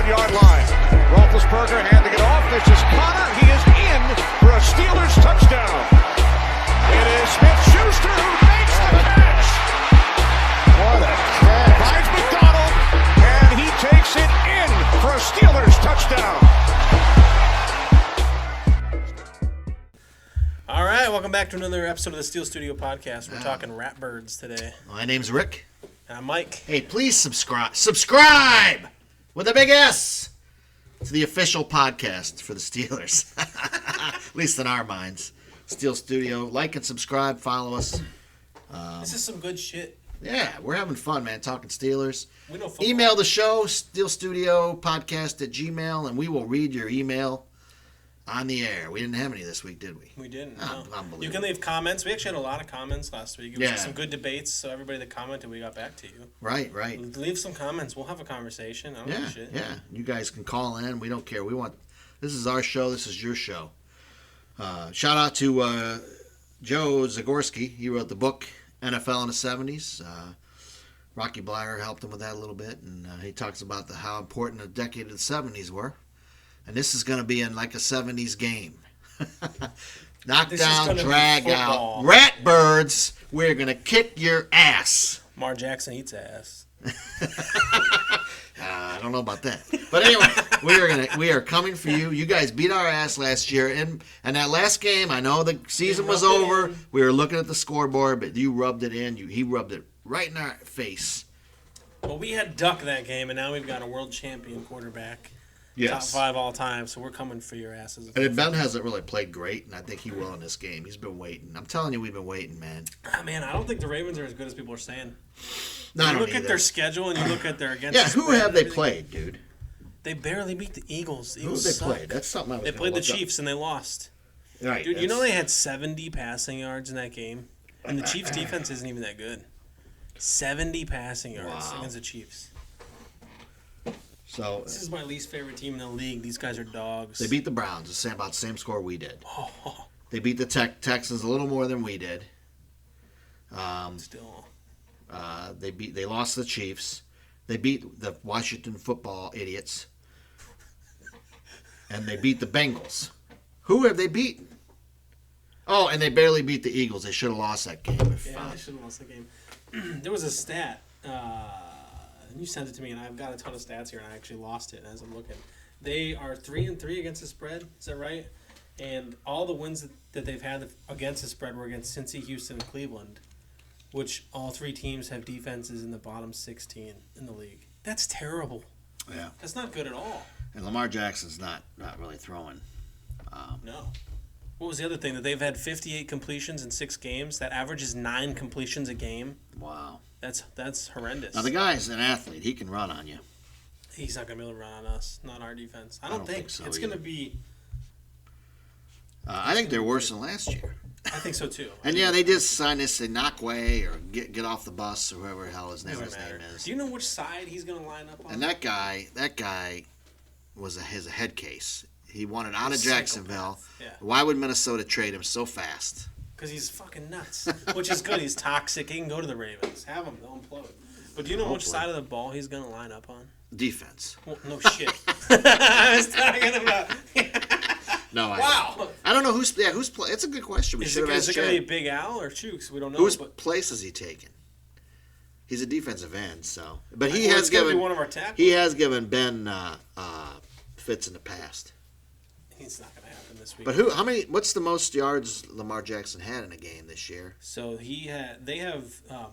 1-yard line. Roethlisberger handing it off. This is Connor. He is in for a Steelers touchdown. It is Smith-Schuster who makes the catch. What a catch. Finds McDonald, and he takes it in for a Steelers touchdown. All right, welcome back to another episode of the Steel Studio Podcast. We're talking Ratbirds today. My name's Rick. And I'm Mike. Hey, please subscribe with a big S to the official podcast for the Steelers. At least in our minds. Steel Studio. Like and subscribe. Follow us. This is some good shit. Yeah, we're having fun, man, talking Steelers. We know football. Email the show, steelstudiopodcast@gmail.com, and we will read your email on the air. We didn't have any this week, did we? We didn't. Oh, No. unbelievable. You can leave comments. We actually had a lot of comments last week. It was Yeah. some good debates, so everybody that commented, we got back to you. Right. Leave some comments. We'll have a conversation. I don't give a shit. Yeah. You guys can call in. We don't care. This is our show. This is your show. Shout out to Joe Zagorski. He wrote the book NFL in the 70s. Rocky Blyer helped him with that a little bit, and he talks about how important the decade of the 70s were. And this is going to be in like a 70s game. Knockdown, drag out, Ratbirds. We're going to kick your ass. Mar Jackson eats ass. I don't know about that, but anyway, we are coming for you. You guys beat our ass last year, and that last game, I know the season was over. We were looking at the scoreboard, but you rubbed it in. He rubbed it right in our face. Well, we had Duck that game, and now we've got a world champion quarterback. Yes. Top 5 all time, so we're coming for your asses. And Ben hasn't really played great, and I think he will in this game. He's been waiting. I'm telling you, we've been waiting, man. Man, I don't think the Ravens are as good as people are saying. No, you look at their schedule and you look at their against. Yeah, who have they played, dude? They barely beat the Eagles. Who have they played? That's something I was They played the Chiefs and they lost. Right. Dude, you know they had 70 passing yards in that game? And the Chiefs' defense isn't even that good. 70 passing yards against the Chiefs. So this is my least favorite team in the league. These guys are dogs. They beat the Browns, about the same score we did. Oh. They beat the Texans a little more than we did. Still. They lost the Chiefs. They beat the Washington football idiots. And they beat the Bengals. Who have they beaten? Oh, and they barely beat the Eagles. They should have lost that game. They should have lost that game. There was a stat. You sent it to me, and I've got a ton of stats here, and I actually lost it as I'm looking. They are 3-3 against the spread. Is that right? And all the wins that they've had against the spread were against Cincy, Houston, and Cleveland, which all 3 teams have defenses in the bottom 16 in the league. That's terrible. Yeah. That's not good at all. And Lamar Jackson's not really throwing. No. What was the other thing? That they've had 58 completions in 6 games. That averages 9 completions a game. Wow. That's horrendous. Now, the guy's an athlete. He can run on you. He's not going to be able to run on us, not our defense. I don't think so it's either. going to be... I think they're worse than last year. I think so, too. And, they just sign this Nakwe or get off the bus or whoever the hell his name is. Do you know which side he's going to line up on? And that guy was a head case. He wanted out of Jacksonville. Yeah. Why would Minnesota trade him so fast? Because he's fucking nuts, which is good. He's toxic. He can go to the Ravens. Have him. They'll implode. But do you know which side of the ball he's going to line up on? Defense. Well, no shit. I was talking about... No, Wow. I don't know who's playing. It's a good question. Is it going to be Big Al or Chooks? We don't know. Whose place is he taking? He's a defensive end, so. But he has given one of our tackles. He has given Ben fits in the past. It's not going to happen this week. But what's the most yards Lamar Jackson had in a game this year? So they have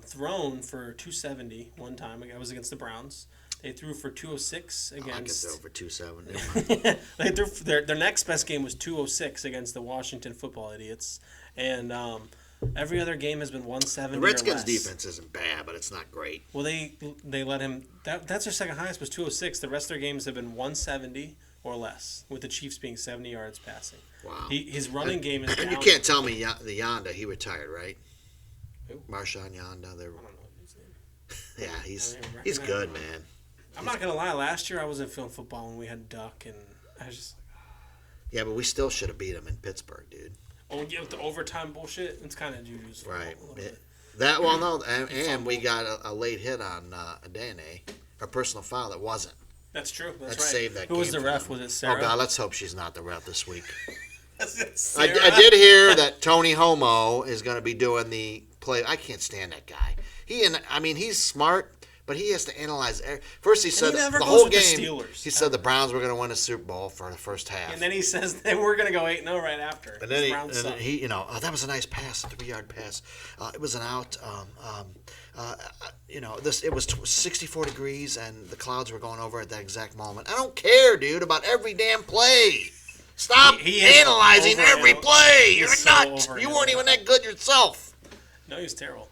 thrown for 270 one time. It was against the Browns. They threw for 206 against. I could throw for 270. They threw their next best game was 206 against the Washington football idiots, and every other game has been 170. The Redskins' or less. defense isn't bad, but it's not great. Well, they let him. That's their second highest was 206. The rest of their games have been 170 or less, with the Chiefs being 70 yards passing. Wow. His running game is down. You can't tell me the Yonda, he retired, right? Who? Marshawn Yonda. I don't know his name. Yeah, he's good, man. I'm not going to lie. Last year I wasn't feeling football when we had Duck, and I was just like... Yeah, but we still should have beat him in Pittsburgh, dude. Oh, yeah, with the overtime bullshit? It's kind of Juju's fault. Right. A little bit. And we got a late hit on Adane, a personal foul that wasn't. That's true. That's Let's right. save that Who was game the for ref? them. Was it Sarah? Oh, God, let's hope she's not the ref this week. Sarah? I did hear that Tony Homo is going to be doing the play. I can't stand that guy. He's smart, but he has to analyze. First, he said never the goes whole with the game. Steelers. He said the Browns were going to win a Super Bowl for the first half. And then he says they were going to go 8-0 right after. And then he that was a nice pass, a 3-yard pass. It was an out. It was 64 degrees, and the clouds were going over at that exact moment. I don't care, dude, about every damn play. Stop analyzing every play. You're nuts. You weren't even that good yourself. No, he was terrible.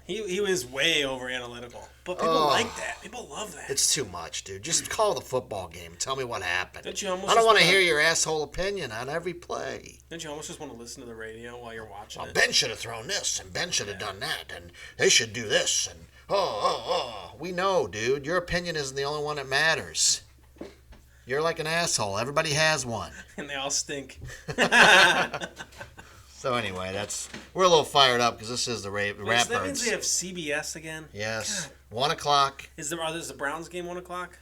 He was way over analytical. But people like that. People love that. It's too much, dude. Just call the football game and tell me what happened. I don't want to hear your asshole opinion on every play. Don't you almost just want to listen to the radio while you're watching it? Ben should have thrown this, and Ben should have done that, and they should do this, and we know, dude. Your opinion isn't the only one that matters. You're like an asshole. Everybody has one. And they all stink. So anyway, we're a little fired up because this is the Rap That Birds. means they have CBS again? Yes. 1 o'clock. Is the Browns game 1 o'clock?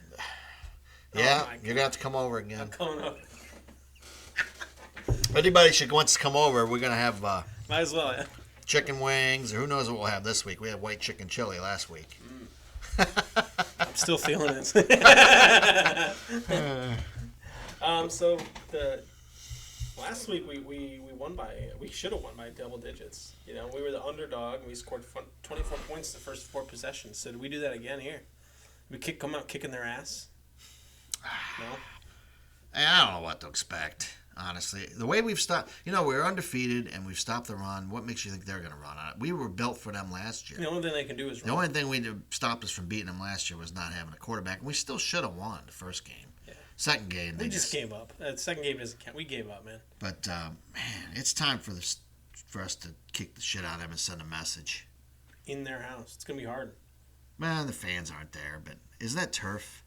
Yeah, you're going to have to come over again. I'm coming over. If anybody wants to come over, we're going to have Might as well, yeah. chicken wings, or who knows what we'll have this week. We had white chicken chili last week. I'm still feeling it. So the last week we should have won by double digits. You know, we were the underdog and we scored 24 points the first 4 possessions. So did we do that again here? We come out kicking their ass? No. I don't know what to expect. Honestly, the way we've stopped, we're undefeated and we've stopped the run. What makes you think they're going to run on it? We were built for them last year. The only thing they can do is run. The only thing we stopped us from beating them last year was not having a quarterback. We still should have won the first game. Yeah. Second game, we just gave up. The second game doesn't count. We gave up, man. But man, it's time for us to kick the shit out of them and send a message. In their house, it's going to be hard. Man, the fans aren't there, but isn't that turf?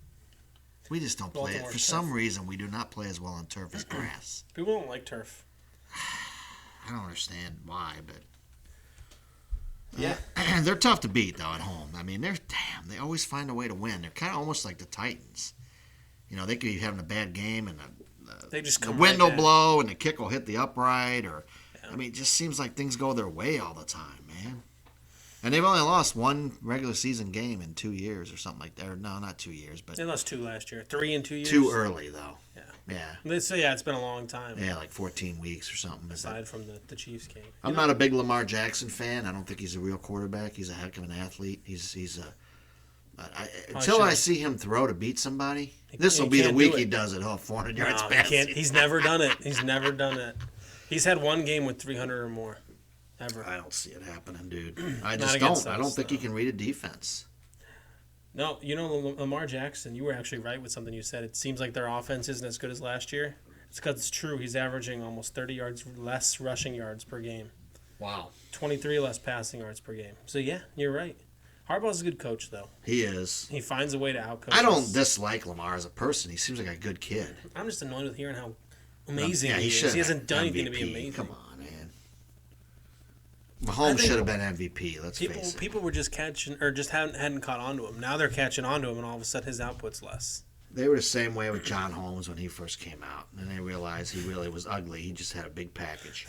We just don't play it. For turf. some reason, we do not play as well on turf as grass. People don't like turf. I don't understand why, but yeah, they're tough to beat though at home. I mean, they always find a way to win. They're kind of almost like the Titans. They could be having a bad game and they just the wind will blow and the kick will hit the upright, it just seems like things go their way all the time, man. And they've only lost 1 regular season game in 2 years or something like that. Or no, not 2 years, but they lost 2 last year. 3 in 2 years. Too early though. Yeah. Yeah. It's been a long time. Yeah, like 14 weeks or something. Aside from the Chiefs game. I'm not a big Lamar Jackson fan. I don't think he's a real quarterback. He's a heck of an athlete. Until I see him throw to beat somebody, this will be the week he does it. 400 yards passing. He's never done it. He's never done it. He's had 1 game with 300 or more. Ever. I don't see it happening, dude. I just don't. I don't think he can read a defense. No, Lamar Jackson, you were actually right with something you said. It seems like their offense isn't as good as last year. It's because it's true. He's averaging almost 30 yards less rushing yards per game. Wow. 23 less passing yards per game. So, yeah, you're right. Harbaugh's a good coach, though. He is. He finds a way to outcoach I don't us. dislike Lamar as a person. He seems like a good kid. I'm just annoyed with hearing how amazing he is. should He hasn't done MVP. anything to be amazing. Come on, man. Mahomes should have been MVP. Let's face it. People were just catching, or just hadn't caught on to him. Now they're catching on to him, and all of a sudden his output's less. They were the same way with John Holmes when he first came out. And they realized he really was ugly. He just had a big package.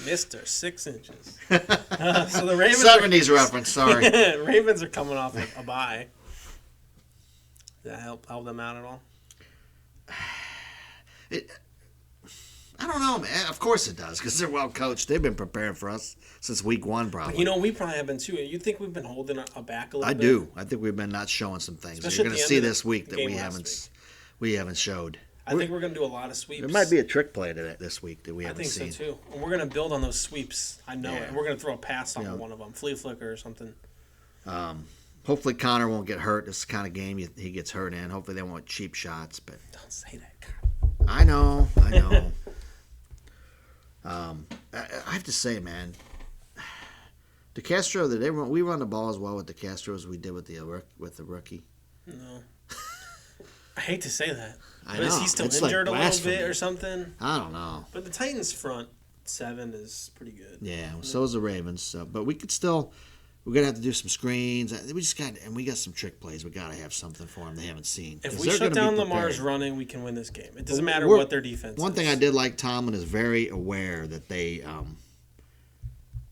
Mr. 6 inches. So the Ravens 70s reference, sorry. Ravens are coming off a bye. Does that help them out at all? I don't know, man. Of course it does, because they're well coached. They've been preparing for us since week 1, probably. We probably have been too. You think we've been holding a back a little bit? I do. I think we've been not showing some things. Especially You're going to see this week that we haven't showed. I think we're going to do a lot of sweeps. There might be a trick play to that this week that we haven't seen. I think so too. And we're going to build on those sweeps. I know it. We're going to throw a pass off of one of them, flea flicker or something. Hopefully Connor won't get hurt. This is the kind of game he gets hurt in. Hopefully they won't cheap shots. But don't say that, God. I know. I have to say, man, DeCastro, we run the ball as well with DeCastro as we did with the rookie. No. I hate to say that. But is he still injured a little bit or something? I don't know. But the Titans' front 7 is pretty good. Yeah, so is the Ravens. But we could still, We're gonna have to do some screens. We got some trick plays. We gotta have something for them they haven't seen. If we shut down Lamar's running, we can win this game. It doesn't matter what their defense is. One thing I did like, Tomlin is very aware that they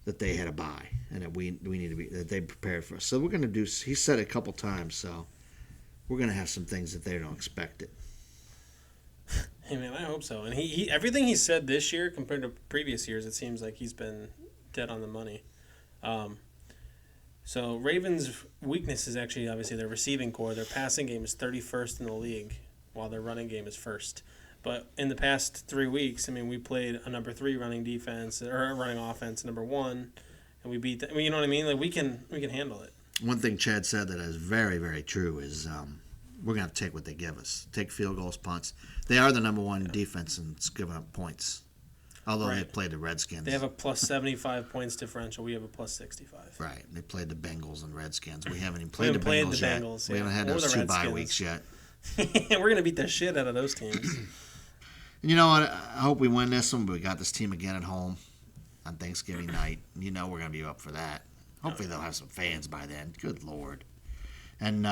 had a bye and that we need to be that they prepared for us. So we're gonna do. He said it a couple times, so we're gonna have some things that they don't expect it. Hey man, I hope so. And he everything he said this year compared to previous years, it seems like he's been dead on the money. So Ravens' weakness is actually obviously their receiving core. Their passing game is 31st in the league, while their running game is first. But in the past 3 weeks, I mean, we played a number 3 running defense or a running offense, number 1, and we beat. You know what I mean? Like we can handle it. One thing Chad said that is very, very true is we're gonna have to take what they give us. Take field goals, punts. They are the number 1 defense in giving up points. Although they played the Redskins. They have a plus 75 points differential. We have a plus 65. Right. They played the Bengals and Redskins. We haven't even played the Bengals yet. Yeah. We haven't had those 2 bye weeks yet. We're going to beat the shit out of those teams. You know what? I hope we win this one, but we got this team again at home on Thanksgiving night. You know we're going to be up for that. Hopefully they'll have some fans by then. Good Lord. And,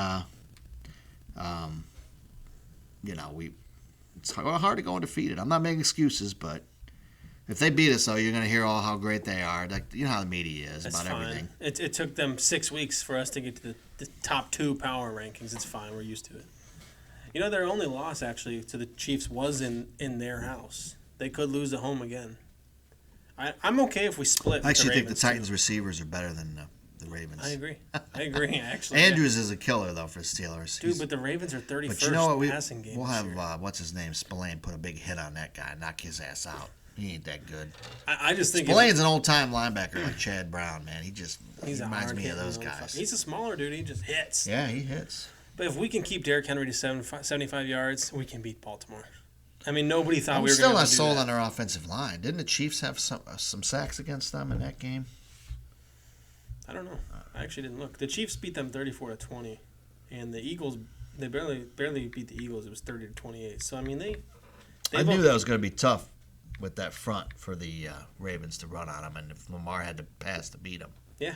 it's hard to go undefeated. I'm not making excuses, but if they beat us, though, you're going to hear all how great they are. Like, you know how the media is about everything. It took them 6 weeks for us to get to the top 2 power rankings. It's fine. We're used to it. You know, their only loss, actually, to the Chiefs was in their house. They could lose at home again. I'm okay if we split. I actually think the Titans' receivers are better than the Ravens. I agree, actually. Andrews is a killer, though, for Steelers. Dude, but the Ravens are 31st but you know what, passing game. We'll have, what's his name, Spillane, put a big hit on that guy, knock his ass out. He ain't that good. I just think Spillane's an old-time linebacker like Chad Brown, man. He reminds me of those guys. He's a smaller dude. He just hits. Yeah, he hits. But if we can keep Derrick Henry to 75 yards, we can beat Baltimore. I mean, nobody thought we were going to do that. I'm still not sold on their offensive line. Didn't the Chiefs have some sacks against them in that game? I don't know. I actually didn't look. The Chiefs beat them 34-20, and the Eagles, they barely beat the Eagles. It was 30-28. So I mean, I knew that was going to be tough with that front for the Ravens to run on them, and if Lamar had to pass to beat them. Yeah.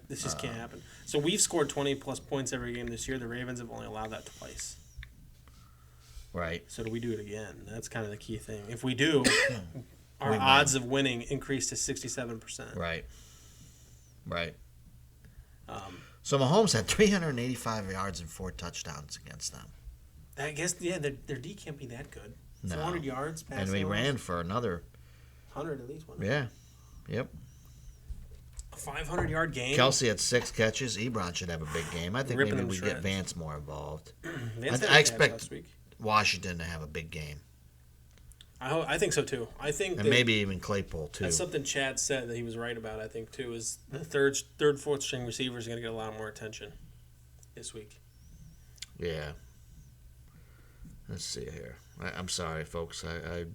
This just can't happen. So we've scored 20-plus points every game this year. The Ravens have only allowed that twice. Right. So do we do it again? That's kind of the key thing. If we do, our odds of winning increase to 67%. Right. So Mahomes had 385 yards and 4 touchdowns against them. I guess, their D can't be that good. No. 400 yards passing. And we ran for another 100 at least. Yeah. Yep. A 500-yard game. Kelsey had 6 catches. Ebron should have a big game. I think maybe we get Vance more involved. I expect Washington to have a big game. I think so too. And maybe even Claypool too. That's something Chad said that he was right about. I think too is the third, fourth string receivers are going to get a lot more attention this week. Yeah. Let's see here. I'm sorry, folks. I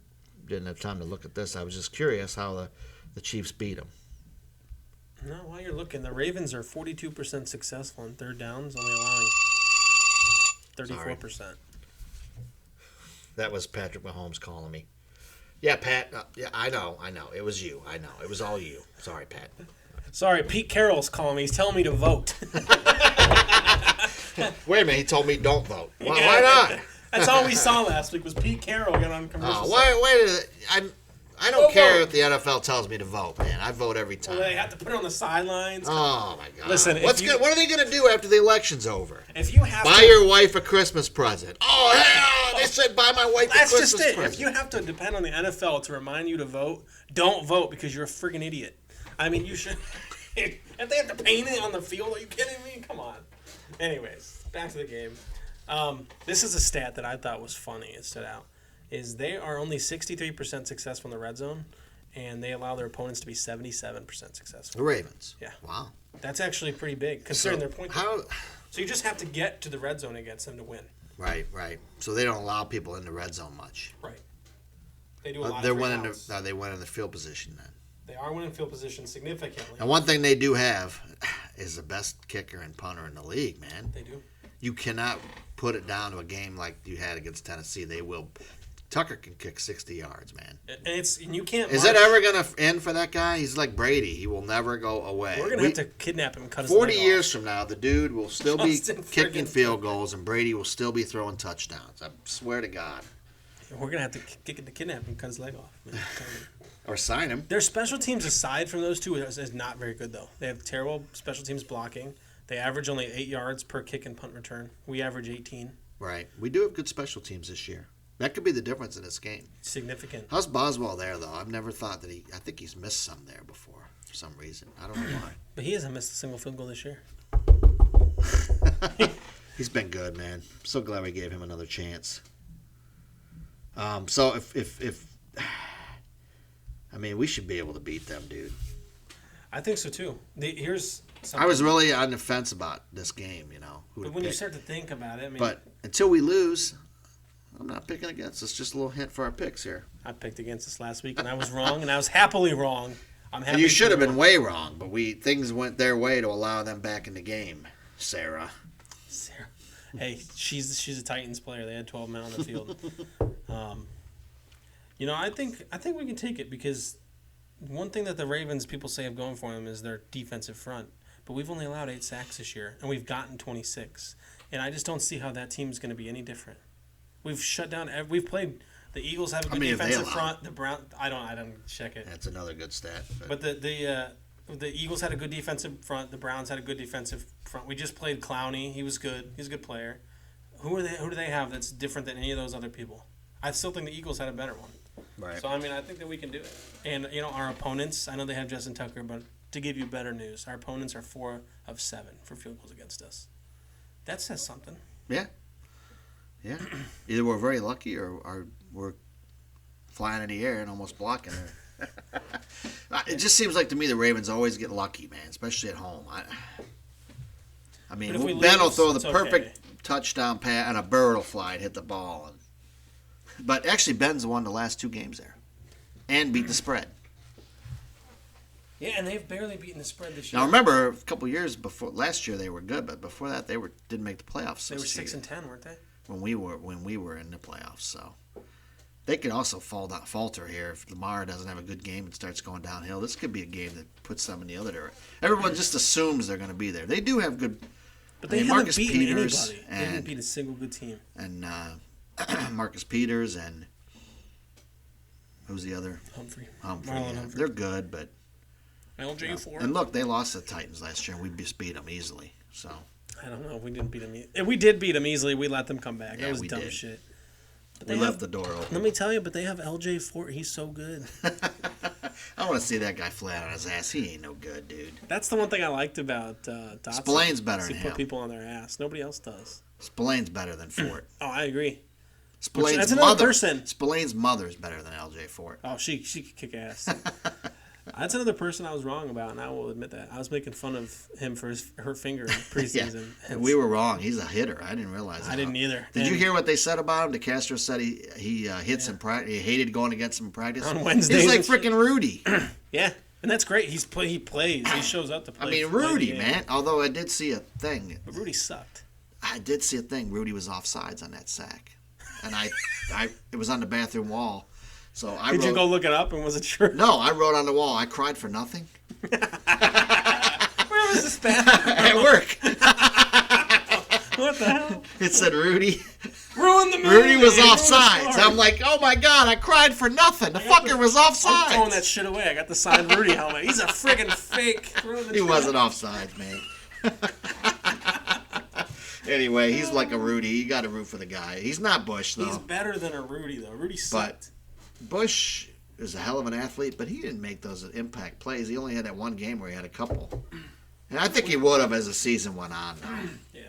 didn't have time to look at this. I was just curious how the Chiefs beat them. No, while you're looking, the Ravens are 42% successful in third downs, only allowing 34%. Sorry. That was Patrick Mahomes calling me. Yeah, Pat. Yeah, I know. It was you. I know. It was all you. Sorry, Pat. Sorry, Pete Carroll's calling me. He's telling me to vote. Wait a minute. He told me don't vote. Why not? That's all we saw last week was Pete Carroll get on commercial. I don't care if the NFL tells me to vote, man. I vote every time. Well, they have to put it on the sidelines. Oh, my God. Listen, what are they going to do after the election's over? If you have buy your wife a Christmas present. Oh, hell, they said buy my wife a Christmas present. That's just it. If you have to depend on the NFL to remind you to vote, don't vote because you're a friggin' idiot. I mean, you should. If they have to paint it on the field, are you kidding me? Come on. Anyways, back to the game. This is a stat that I thought was funny. It stood out. Is they are only 63% successful in the red zone, and they allow their opponents to be 77% successful. The Ravens? Yeah. Wow. That's actually pretty big, considering their point. So you just have to get to the red zone against them to win. Right. So they don't allow people in the red zone much. Right. They do a lot of they win in the field position then. They are winning field position significantly. And one thing they do have is the best kicker and punter in the league, man. They do. You cannot put it down to a game like you had against Tennessee. They will Tucker can kick 60 yards, man. And you can't. Is it ever going to end for that guy? He's like Brady. He will never go away. We're going to have to kidnap him and cut his 40 leg years off. from now, the dude will still be kicking field goals, and Brady will still be throwing touchdowns. I swear to God. We're going to have to kidnap him and cut his leg off. Man. Or sign him. Their special teams, aside from those two, is not very good, though. They have terrible special teams blocking. They average only 8 yards per kick and punt return. We average 18. Right. We do have good special teams this year. That could be the difference in this game. Significant. How's Boswell there, though? I've never thought that I think he's missed some there before for some reason. I don't know why. But he hasn't missed a single field goal this year. He's been good, man. I'm so glad we gave him another chance. So if I mean, we should be able to beat them, dude. I think so, too. Here's something. I was really on the fence about this game, you know. But when you start to think about it, I mean. But until we lose, I'm not picking against us. Just a little hint for our picks here. I picked against us last week, and I was wrong, and I was happily wrong. I'm happy. You should have been way wrong, but things went their way to allow them back in the game, Sarah. Hey, she's a Titans player. They had 12 men on the field. I think we can take it because one thing that the Ravens people say have going for them is their defensive front. But we've only allowed 8 sacks this year, and we've gotten 26. And I just don't see how that team is going to be any different. We've shut down. We've played. The Eagles have a good defensive front. The Brown. I don't check it. That's another good stat. But the Eagles had a good defensive front. The Browns had a good defensive front. We just played Clowney. He was good. He's a good player. Who do they have that's different than any of those other people? I still think the Eagles had a better one. Right. So I mean, I think that we can do it. And our opponents. I know they have Justin Tucker, but to give you better news, our opponents are 4 of 7 for field goals against us. That says something. Yeah. Yeah. Either we're very lucky or we're flying in the air and almost blocking her. It just seems like to me the Ravens always get lucky, man, especially at home. I mean, Ben will throw the perfect touchdown pass and a bird will fly and hit the ball. But actually, Ben's won the last 2 games there and beat the spread. Yeah, and they've barely beaten the spread this year. Now, remember, a couple years before, last year they were good, but before that they didn't make the playoffs. They were 6-10, weren't they? When we were in the playoffs, so they could also falter here if Lamar doesn't have a good game and starts going downhill. This could be a game that puts them in the other direction. Everyone just assumes they're going to be there. They do have good, but they haven't Marcus beaten Peters anybody. They haven't beat a single good team. And Marcus Peters and who's the other? Humphrey. Yeah. Humphrey. They're good, but LJ4. And look, they lost the Titans last year, and we just beat them easily. So I don't know. We didn't beat them. If we did beat them easily, we let them come back. Yeah, that was we dumb did. shit. But we left the door open. Let me tell you, but they have LJ4. He's so good. I want to see that guy flat on his ass. He ain't no good, dude. That's the one thing I liked about Dotson. Spillane's better than He him. put people on their ass. Nobody else does. Spillane's better than Fort. Oh, I agree. Spillane's Spillane's mother's better than LJ Fort. Oh, she could kick ass. That's another person I was wrong about, and I will admit that. I was making fun of him for her finger in preseason. Yeah. We were wrong. He's a hitter. I didn't realize that. I didn't either. Did you hear what they said about him? DeCastro said he hits in practice. He hated going against him in practice. On Wednesdays. He's like freaking Rudy. Yeah, and that's great. He plays. He shows up to play. I mean, Rudy, man. Although I did see a thing. But Rudy sucked. I did see a thing. Rudy was offsides on that sack. And it was on the bathroom wall. So Did you go look it up and was it true? No, I wrote on the wall, I cried for nothing. Where was this bathroom? At work. What the hell? It said Rudy. Ruined the movie. Rudy was offsides. I'm like, oh my God, I cried for nothing. The fucker was offsides. I'm throwing that shit away. I got the signed Rudy helmet. He's a friggin' fake. He wasn't offsides, man. Anyway, he's like a Rudy. You got to root for the guy. He's not Bush, though. He's better than a Rudy, though. Rudy sucked. But Bush is a hell of an athlete, but he didn't make those impact plays. He only had that one game where he had a couple. And I think he would have as the season went on, though. Yeah.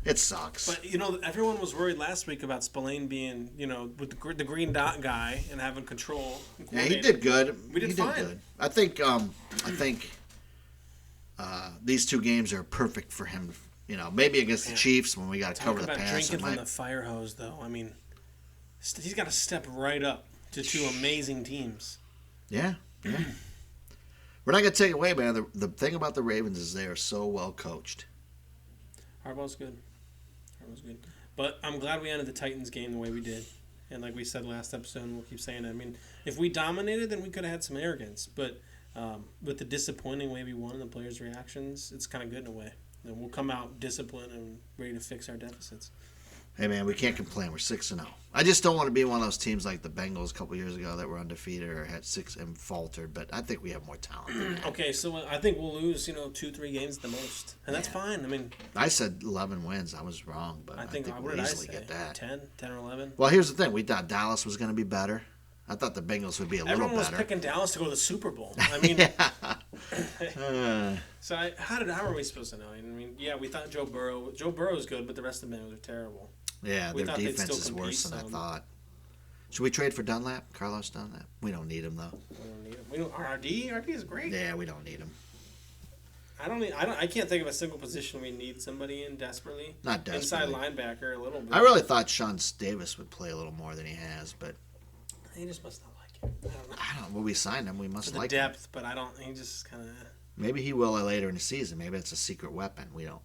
It sucks. But, everyone was worried last week about Spillane being, with the green dot guy and having control. Yeah, he did good. We did fine. Good. I think these 2 games are perfect for him. Maybe against the Chiefs when we got to cover the pass. Drinking from the fire hose, though. I mean, he's got to step right up to 2 amazing teams. Yeah. We're not going to take away, man. The thing about the Ravens is they are so well coached. Harbaugh's good. But I'm glad we ended the Titans game the way we did. And like we said last episode, and we'll keep saying it, I mean, if we dominated, then we could have had some arrogance. But with the disappointing way we won and the players' reactions, it's kind of good in a way. And we'll come out disciplined and ready to fix our deficits. Hey, man, we can't complain. We're 6-0. I just don't want to be one of those teams like the Bengals a couple years ago that were undefeated or had 6 and faltered. But I think we have more talent than that. Okay, so I think we'll lose, 2-3 games at the most. And that's fine. I mean, I said 11 wins. I was wrong, but I think what we'll did easily I say? get that. 10 or 11? Well, here's the thing. We thought Dallas was going to be better. I thought the Bengals would be a little Everyone was better. picking Dallas to go to the Super Bowl. I mean, so how are we supposed to know? I mean, yeah, we thought Joe Burrow was good, but the rest of the Bengals are terrible. Yeah, We their thought they'd defense still is worse than I compete, thought. Should we trade for Dunlap? Carlos Dunlap? We don't need him, though. We don't need him. We don't, RD is great. Yeah, we don't need him. I can't think of a single position we need somebody in desperately. Not desperately. Inside linebacker a little bit. I really thought Sean Davis would play a little more than he has, but He just must not like him. I don't know. well, we signed him. We must For the like him. depth, but I don't. He just kind of. Maybe he will later in the season. Maybe it's a secret weapon. We're not.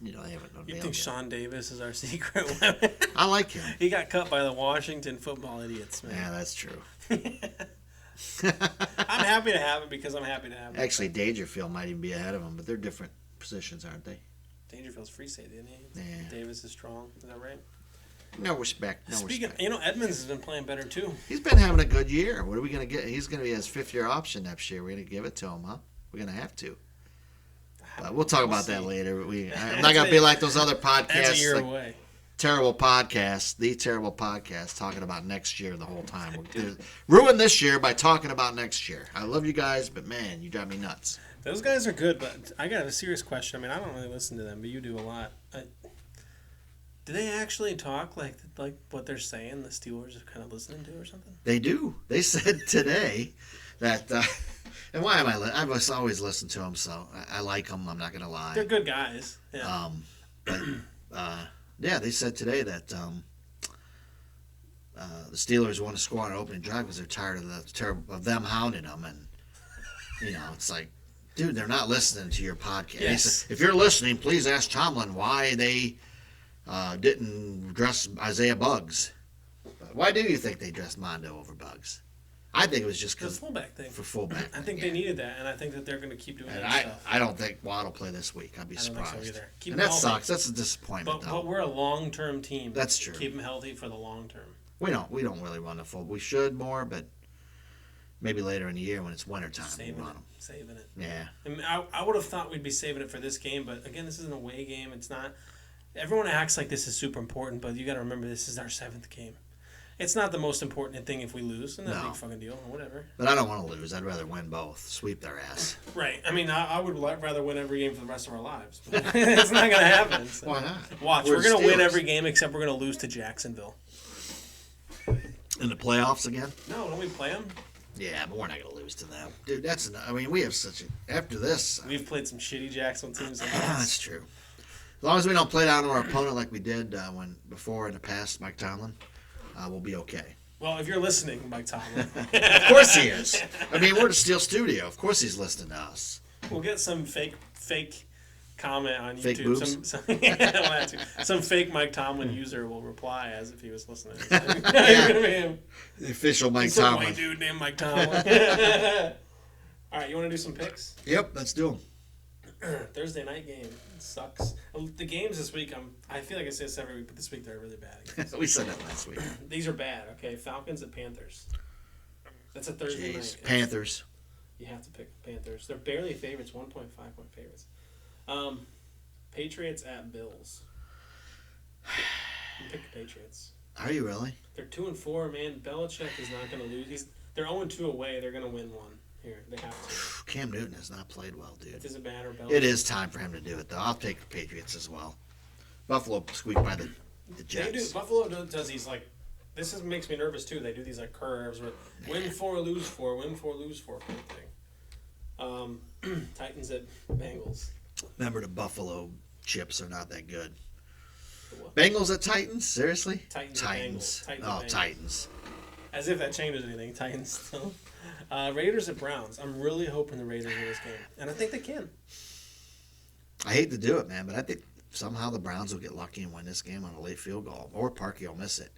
They haven't You nailed think it. Sean Davis is our secret weapon? I like him. He got cut by the Washington football idiots, man. Yeah, that's true. I'm happy to have him because I'm happy to have him. Actually, Dangerfield might even be ahead of him, but they're different positions, aren't they? Dangerfield's free safety, isn't he? Yeah. Davis is strong. Is that right? No respect. No Speaking, respect. Edmonds has been playing better too. He's been having a good year. What are we going to get? He's going to be his 5th-year option next year. We're going to give it to him, huh? We're going to have to. But we'll talk about that later. I'm not going to be like those other podcasts. That's a year like away. Terrible podcast, the terrible podcast, talking about next year the whole time. Ruin this year by talking about next year. I love you guys, but man, you drive me nuts. Those guys are good, but I got a serious question. I mean, I don't really listen to them, but you do a lot. Do they actually talk like what they're saying? The Steelers are kind of listening to or something. They do. They said today that. And why am I? I've always listened to them, so I like them. I'm not gonna lie. They're good guys. Yeah. Yeah, they said today that the Steelers want to score on an opening drive because they're tired of them hounding them, and it's like, dude, they're not listening to your podcast. Yes. He said, if you're listening, please ask Tomlin why they didn't dress Isaiah Buggs. Why do you think they dressed Mondo over Buggs? I think it was just The because fullback thing. for fullback. I think they needed that, and I think that they're going to keep doing And that stuff. I don't think Watt will play this week. I'd be I don't think surprised. so either. Keep And him that healthy. sucks. That's a disappointment, But though. we're a long-term team. That's true. Keep them healthy for the long term. We don't really run the full. We should more, but maybe later in the year when it's wintertime, we'll run them. Saving it. Yeah. I mean, I would have thought we'd be saving it for this game, but again, this is an away game. It's not. Everyone acts like this is super important, but you got to remember this is our 7th game. It's not the most important thing if we lose, and that's a No. big fucking deal, or whatever. But I don't want to lose. I'd rather win both. Sweep their ass. Right. I mean, I would rather win every game for the rest of our lives. But it's not going to happen. So. Why not? Watch, We're we're going to win Steelers. every game except we're going to lose to Jacksonville. In the playoffs again? No, don't we play them? Yeah, but we're not going to lose to them. Dude, we have such a... After this... We've played some shitty Jacksonville teams. That's true. As long as we don't play down to our opponent like we did before in the past, Mike Tomlin, we'll be okay. Well, if you're listening, Mike Tomlin. Of course he is. I mean, we're the Steel Studio. Of course he's listening to us. We'll get some fake comment on Fake YouTube. boobs? Some fake Mike Tomlin user will reply as if he was listening. The official Mike Some Tomlin. white dude named Mike Tomlin. All right, you want to do some picks? Yep, let's do them. Thursday night game. It sucks. The games this week, I feel like I say this every week, but this week they're really bad. We said that last week. These are bad, okay? Falcons at Panthers. That's a Thursday night. Jeez. Panthers. You have to pick Panthers. They're barely favorites, 1.5 point favorites. Patriots at Bills. You pick the Patriots. Are you really? They're 2-4, man. Belichick is not going to lose. They're 0-2 away. They're going to win one here. They have to. Cam Newton has not played well, dude. It doesn't matter. Belichick. It is time for him to do it, though. I'll take the Patriots as well. Buffalo squeaked by the They do. Jets. Buffalo does these like. This makes me nervous too. They do these like curves where win 4, lose 4, win 4, lose 4 kind of thing. Titans at Bengals. Remember, the Buffalo chips are not that good. The what? Bengals at Titans? Seriously? Titans at Bengals. Titans at Oh, Bengals. Titans. As if that changes anything. Titans still. Raiders at Browns. I'm really hoping the Raiders win this game, and I think they can. I hate to do it, man, but I think somehow the Browns will get lucky and win this game on a late field goal, or Parkey will miss it.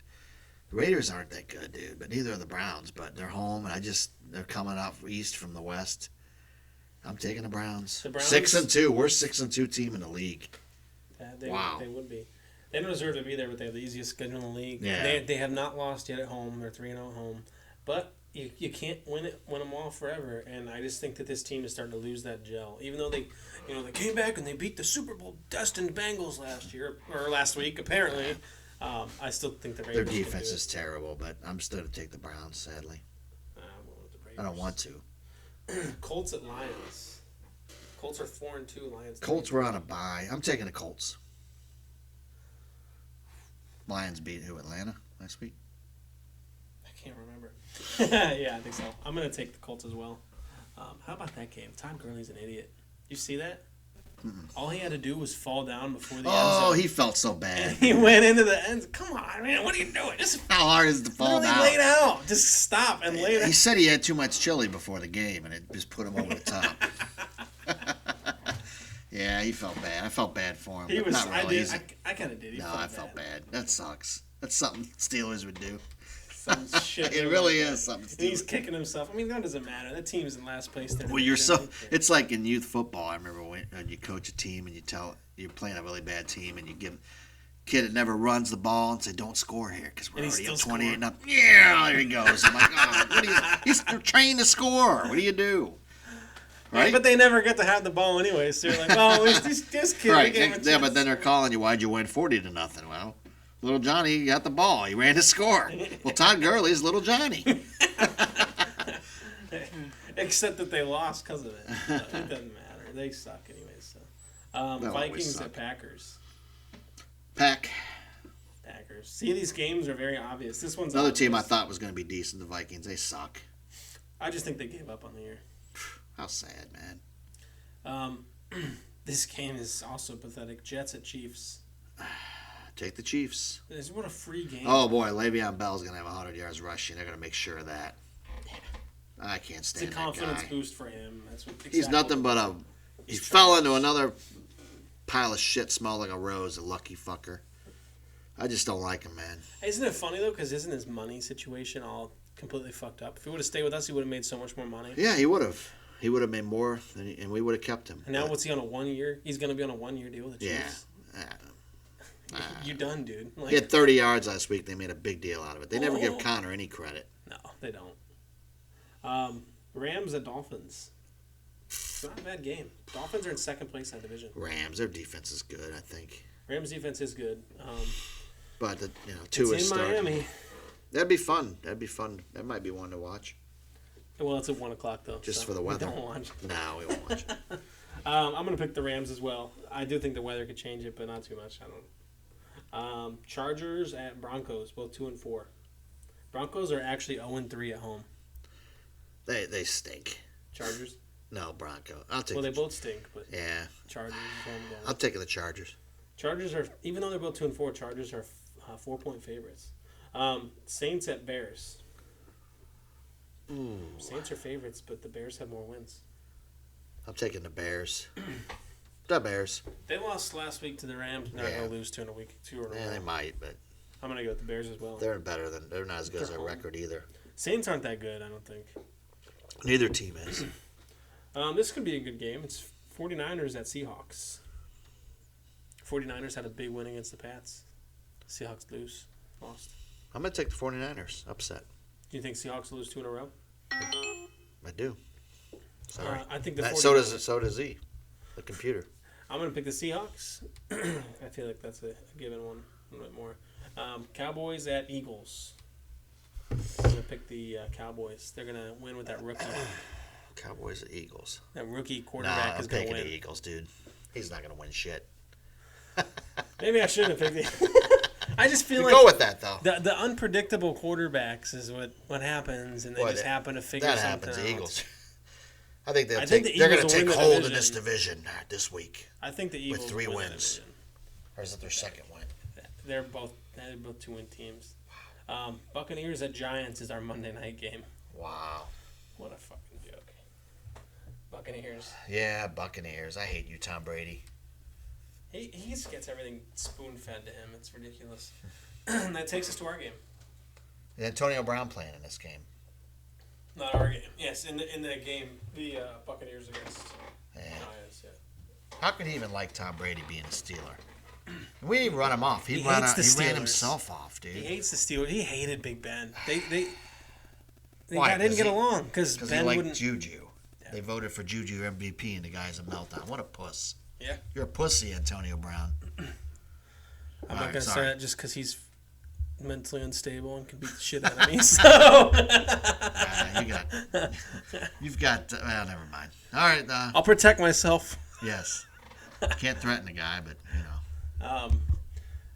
The Raiders aren't that good, dude, but neither are the Browns. But they're home, and they're coming up east from the west. I'm taking the Browns. 6-2. We're 6-2 team in the league. Wow. They would be. They don't deserve to be there, but they have the easiest schedule in the league. Yeah. They have not lost yet at home. They're 3-0 at home. But you can't win them all forever. And I just think that this team is starting to lose that gel. Even though they came back and they beat the Super Bowl destined Bengals last week, apparently. I still think the Ravens. Their defense is terrible, but I'm still going to take the Browns, sadly. I don't want to. Colts at Lions. Colts are 4-2. Lions. Colts were on a bye. I'm taking the Colts. Lions beat who? Atlanta last week? I can't remember. Yeah, I think so. I'm going to take the Colts as well. How about that game? Todd Gurley's an idiot. You see that? Mm-mm. All he had to do was fall down before the end zone. Oh, he felt so bad. And he went into the end zone. Come on, man. What are you doing? Just how hard is it to fall down? Lay down. Just stop and lay down. He said he had too much chili before the game, and it just put him over the top. Yeah, he felt bad. I felt bad for him. Not really. I kind of did. I felt bad. That sucks. That's something Steelers would do. Some shit. It really is something Steelers. He's kicking himself. I mean, that doesn't matter. That team's in last place. Well, it's like in youth football. I remember when you coach a team and you're playing a really bad team and you give kid that never runs the ball and say, "Don't score here because we're already up 28 up." Yeah, there he goes. I'm like, oh, he's trained to score. What do you do? Right? But they never get to have the ball anyway, so you're like, well, this kid. Right. Yeah, but then they're calling you, why'd you win 40-0? Well, little Johnny got the ball. He ran to score. Well, Todd Gurley's little Johnny. Except that they lost because of it. It doesn't matter. They suck anyways. So. Vikings at Packers. Packers. See, these games are very obvious. This one's another obvious. team I thought was going to be decent. The Vikings. They suck. I just think they gave up on the year. How sad, man. This game is also pathetic. Jets at Chiefs. Take the Chiefs. What a free game. Oh, boy. Le'Veon Bell's going to have 100 yards rushing. They're going to make sure of that. I can't stand that guy. It's a confidence boost for him. He's nothing but he fell into another pile of shit, smelled like a rose, a lucky fucker. I just don't like him, man. Isn't it funny, though? Because isn't his money situation all completely fucked up? If he would have stayed with us, he would have made so much more money. Yeah, he would have. He would have made more, and we would have kept him. And now what's he on a 1 year? He's going to be on a 1 year deal with the Chiefs. Yeah. You done, dude. He had 30 yards last week. They made a big deal out of it. They never give Connor any credit. No, they don't. Rams at Dolphins. It's not a bad game. Dolphins are in second place in that division. Rams, their defense is good, I think. Rams' defense is good. But, two is starting. Miami. That'd be fun. That might be one to watch. Well, it's at 1 o'clock, though. Just for the weather. We don't watch. No, we won't watch it. I'm going to pick the Rams as well. I do think the weather could change it, but not too much. I don't. Chargers at Broncos, both 2-4. Broncos are actually 0-3 at home. They stink. Chargers? No, Bronco. I'll take. Well, they both stink, but yeah. Chargers is home game. I'm taking the Chargers. Chargers are, even though they're both 2-4, Chargers are 4-point favorites. Saints at Bears. Ooh. Saints are favorites, but the Bears have more wins. I'm taking the Bears. The Bears. They lost last week to the Rams. Now they're going to lose 2 in a row. Yeah, they might, but I'm going to go with the Bears as well. They're not as good as their record either. Saints aren't that good, I don't think. Neither team is. This could be a good game. It's 49ers at Seahawks. 49ers had a big win against the Pats. Seahawks lost. I'm going to take the 49ers. Upset. Do you think Seahawks will lose 2 in a row? I do. Sorry. I think so does he. The computer. I'm going to pick the Seahawks. I feel like that's a given one a little bit more. Cowboys at Eagles. I'm going to pick the Cowboys. They're going to win with that rookie. Cowboys at Eagles. That rookie quarterback is going to win. I'm taking the Eagles, dude. He's not going to win shit. Maybe I shouldn't have picked the... I just feel like go with that though. The unpredictable quarterbacks is what happens, and they just happen to figure something out. That happens. The Eagles. I think they're going to take hold of this division this week. I think the Eagles with 3 wins. Or is it their second win? They're both 2-win teams. Buccaneers at Giants is our Monday night game. Wow. What a fucking joke. Buccaneers. Yeah, Buccaneers. I hate you, Tom Brady. He just gets everything spoon-fed to him. It's ridiculous. That takes us to our game. Is Antonio Brown playing in this game? Not our game. Yes, in the game, the Buccaneers against Lions. Yeah. How could he even like Tom Brady being a Steeler? We didn't run him off. He ran himself off, dude. He hates the Steelers. He hated Big Ben. They Why? didn't get along because Ben he liked wouldn't. Juju. Yeah. They voted for Juju MVP, and the guy's a meltdown. What a puss. Yeah. You're a pussy, Antonio Brown. I'm not gonna say that just because he's mentally unstable and can beat the shit out of me. You've got. Well, never mind. All right. I'll protect myself. Yes. Can't threaten the guy, but you know.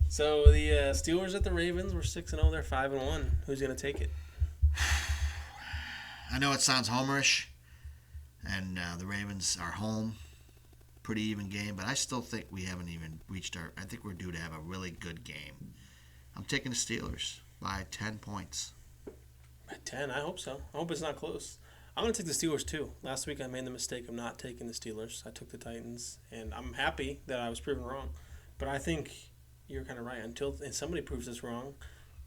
So the Steelers at the Ravens were 6-0. They're 5-1. Who's gonna take it? I know it sounds homerish, and the Ravens are home. Pretty even game, but I still think we haven't even reached our. I think we're due to have a really good game. I'm taking the Steelers by 10 points. By 10? I hope so. I hope it's not close. I'm going to take the Steelers, too. Last week I made the mistake of not taking the Steelers. I took the Titans, and I'm happy that I was proven wrong. But I think you're kind of right. Until somebody proves us wrong,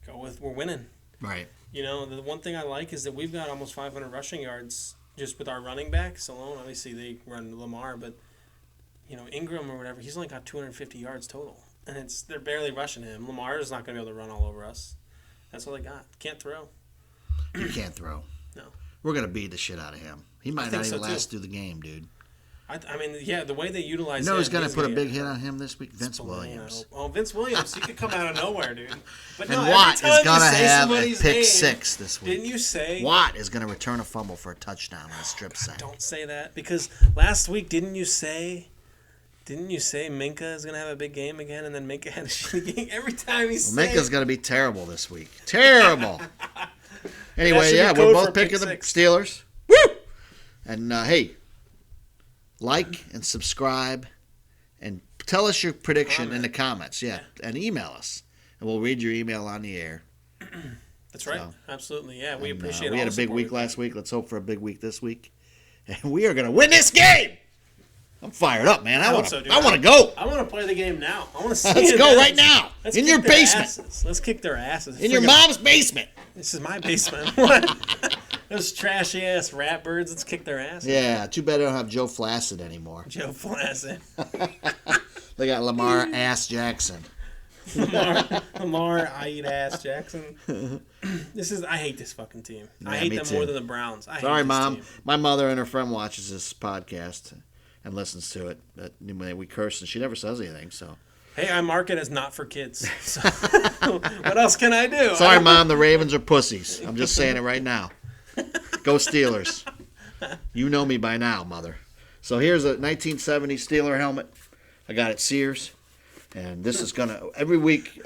we're winning. Right. You know, the one thing I like is that we've got almost 500 rushing yards just with our running backs alone. Obviously, they run Lamar, but, you know, Ingram or whatever, he's only got 250 yards total. And they're barely rushing him. Lamar is not going to be able to run all over us. That's all they got. Can't throw. You can't throw. No. We're going to beat the shit out of him. He might not even last through the game, dude. I mean, yeah, the way they utilize him. You know who's going to put a big hit on him this week? Vince Williams. Oh, Vince Williams. He could come out of nowhere, dude. But and no, Watt is going to have a pick name, 6 this week. Didn't you say? Watt is going to return a fumble for a touchdown on a strip sack. Don't say that, because last week, didn't you say Minka is going to have a big game again, and then Minka had a shitty game every time he said Minka's going to be terrible this week. Terrible. Anyway, yeah, we're both picking the Steelers. Woo! And, hey, like and subscribe and tell us your prediction in the comments. Yeah, and email us. And we'll read your email on the air. That's right. Absolutely. Yeah, we appreciate it. We had a big week last week. Let's hope for a big week this week. And we are going to win this game. I'm fired up, man. I want to go. I want to play the game now. I want to see Let's go right now. In your basement. Let's kick their asses. In your mom's basement. This is my basement. What? Those trashy ass rat birds. Let's kick their asses. Yeah, too bad I don't have Joe Flaccid anymore. Joe Flaccid. They got Lamar Ass Jackson. Lamar I eat ass Jackson. I hate this fucking team. Yeah, I hate them more than the Browns. Sorry, Mom. My mother and her friend watches this podcast and listens to it. But we curse and she never says anything. So. Hey, I mark it as not for kids. So what else can I do? Sorry, Mom. The Ravens are pussies. I'm just saying it right now. Go Steelers. You know me by now, Mother. So here's a 1970 Steeler helmet. I got it Sears. And this is going to, every week,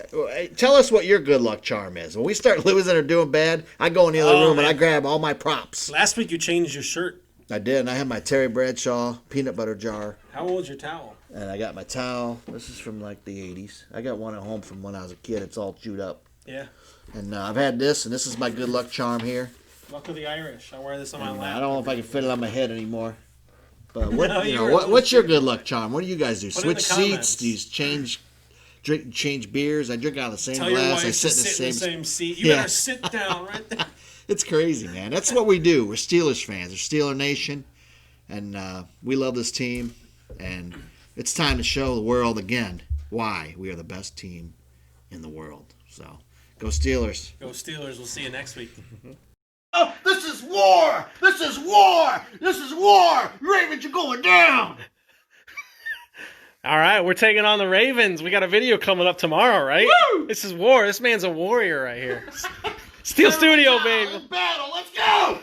tell us what your good luck charm is. When we start losing or doing bad, I go in the other room and I grab all my props. Last week you changed your shirt. I did, and I had my Terry Bradshaw peanut butter jar. How old's your towel? And I got my towel. This is from like the 80s. I got one at home from when I was a kid. It's all chewed up. Yeah. And I've had this, and this is my good luck charm here. Luck of the Irish. I wear this on my lap. I don't know if I can fit it on my head anymore. But what's your good luck charm? What do you guys do? Switch seats? Do you change beers? I drink out of the same glass. Your wife I sit in the same seat. You better sit down right there. It's crazy, man. That's what we do. We're Steelers fans. We're Steeler Nation, and we love this team. And it's time to show the world again why we are the best team in the world. So, go Steelers. Go Steelers. We'll see you next week. Oh, this is war! This is war! This is war! Ravens are going down! All right, we're taking on the Ravens. We got a video coming up tomorrow, right? Woo! This is war. This man's a warrior right here. Steel Studio, baby. Battle, let's go!